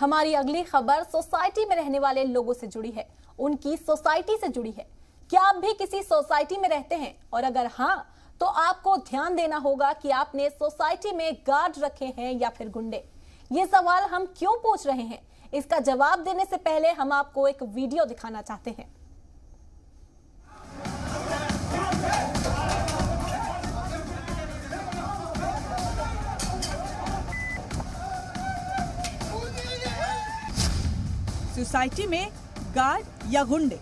हमारी अगली खबर सोसाइटी में रहने वाले लोगों से जुड़ी है, उनकी सोसाइटी से जुड़ी है। क्या आप भी किसी सोसाइटी में रहते हैं? और अगर हाँ, तो आपको ध्यान देना होगा कि आपने सोसाइटी में गार्ड रखे हैं या फिर गुंडे। ये सवाल हम क्यों पूछ रहे हैं, इसका जवाब देने से पहले हम आपको एक वीडियो दिखाना चाहते हैं। सोसाइटी में गार्ड या गुंडे।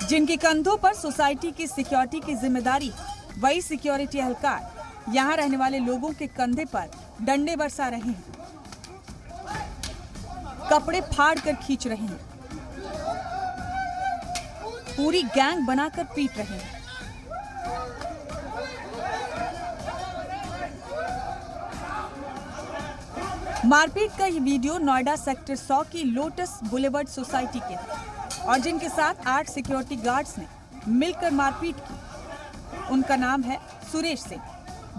जिनके कंधों पर सोसाइटी की सिक्योरिटी की जिम्मेदारी है, वही सिक्योरिटी एहलकार यहाँ रहने वाले लोगों के कंधे पर डंडे बरसा रहे हैं, कपड़े फाड़ कर खींच रहे हैं, पूरी गैंग बनाकर पीट रहे हैं। मारपीट का ये वीडियो नोएडा सेक्टर 100 की लोटस बुलेवर्ड सोसाइटी के है और जिनके साथ 8 सिक्योरिटी गार्ड्स ने मिलकर मारपीट की, उनका नाम है सुरेश सिंह।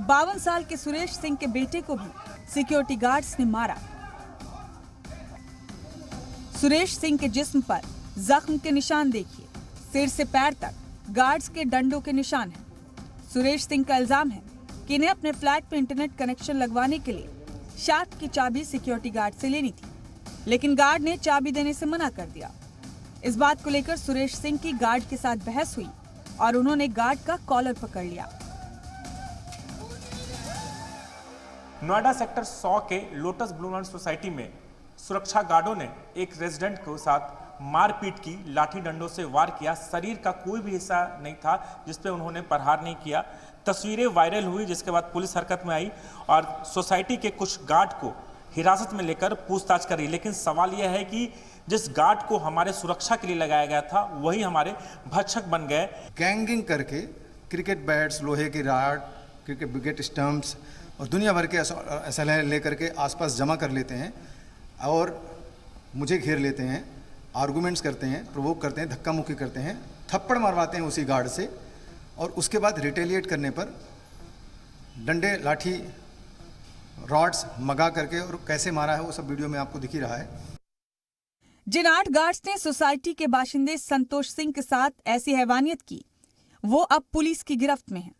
52 साल के सुरेश सिंह के बेटे को भी सिक्योरिटी गार्ड्स ने मारा। सुरेश सिंह के जिस्म पर जख्म के निशान देखिए, सिर से पैर तक गार्ड्स के डंडों के निशान हैं। सुरेश सिंह का इल्जाम है कि इन्हें अपने फ्लैट पे इंटरनेट कनेक्शन लगवाने के लिए शाफ्ट की चाबी सिक्योरिटी गार्ड से लेनी थी, लेकिन गार्ड ने चाबी देने से मना कर दिया। इस बात को लेकर सुरेश सिंह की गार्ड के साथ बहस हुई और उन्होंने गार्ड का कॉलर पकड़ लिया। नोएडा सेक्टर 100 के लोटस बुलेवर्ड सोसाइटी में सुरक्षा गार्डों ने एक रेजिडेंट के साथ मारपीट की, लाठी डंडों से वार किया। शरीर का कोई भी हिस्सा नहीं था जिस पे उन्होंने प्रहार नहीं किया। तस्वीरें वायरल हुई, जिसके बाद पुलिस हरकत में आई और सोसाइटी के कुछ गार्ड को हिरासत में लेकर पूछताछ करी। लेकिन सवाल यह है कि जिस गार्ड को हमारे सुरक्षा के लिए लगाया गया था, वही हमारे भक्षक बन गए। गैंगिंग करके क्रिकेट बैट्स, लोहे की राड, क्रिकेट विकेट स्टंप्स और दुनिया भर के असलहे लेकर के आसपास जमा कर लेते हैं और मुझे घेर लेते हैं, आर्गूमेंट्स करते हैं, प्रोवोक करते हैं, धक्का मुक्की करते हैं, थप्पड़ मारवाते हैं उसी गार्ड से और उसके बाद रिटेलिएट करने पर डंडे, लाठी, रॉड्स मंगा करके और कैसे मारा है वो सब वीडियो में आपको दिख ही रहा है। जिन 8 गार्ड्स ने सोसाइटी के बाशिंदे संतोष सिंह के साथ ऐसी हैवानियत की, वो अब पुलिस की गिरफ्त में हैं।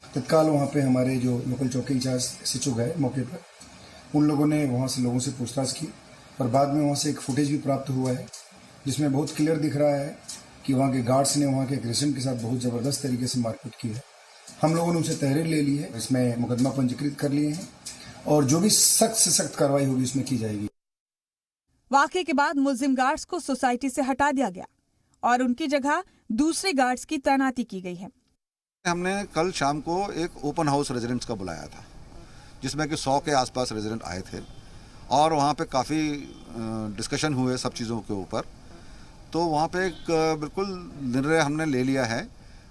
तत्काल वहाँ पे हमारे जो लोकल चौकी इंचार्ज सिचो गए मौके पर, उन लोगों ने वहाँ से लोगों से पूछताछ की और बाद में वहाँ से एक फुटेज भी प्राप्त हुआ है जिसमें बहुत क्लियर दिख रहा है कि वहाँ के गार्ड्स ने वहाँ के एक रेजिडेंट के साथ बहुत ज़बरदस्त तरीके से मारपीट की है। हम लोगों ने उनसे तहरीर ले ली है, इसमें मुकदमा पंजीकृत कर लिए हैं और जो भी सख्त से सख्त कार्रवाई होगी उसमें की जाएगी। वाकये के बाद मुलजिम गार्ड्स को सोसाइटी से हटा दिया गया और उनकी जगह दूसरे गार्ड्स की तैनाती की गई है। हमने कल शाम को एक ओपन हाउस रेजिडेंट्स का बुलाया था जिसमें कि 100 के आसपास रेजिडेंट आए थे और वहाँ पे काफ़ी डिस्कशन हुए सब चीज़ों के ऊपर। तो वहाँ पे एक बिल्कुल निर्णय हमने ले लिया है।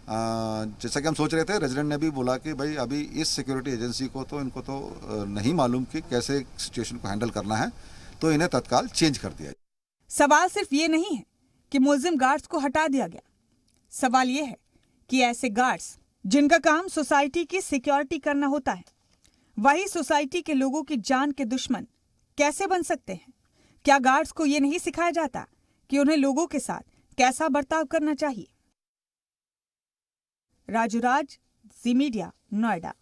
जैसा कि हम सोच रहे थे, रेजिडेंट ने भी बोला कि भाई अभी इस सिक्योरिटी एजेंसी को तो इनको तो नहीं मालूम कि कैसे सिचुएशन को हैंडल करना है, तो इन्हें तत्काल चेंज कर दिया। सवाल सिर्फ ये नहीं है कि मुलजिम गार्ड्स को हटा दिया गया, सवाल ये है कि ऐसे गार्ड्स जिनका काम सोसाइटी की सिक्योरिटी करना होता है, वही सोसाइटी के लोगों की जान के दुश्मन कैसे बन सकते हैं? क्या गार्ड्स को ये नहीं सिखाया जाता कि उन्हें लोगों के साथ कैसा बर्ताव करना चाहिए? राजू राज, जी मीडिया, नोएडा।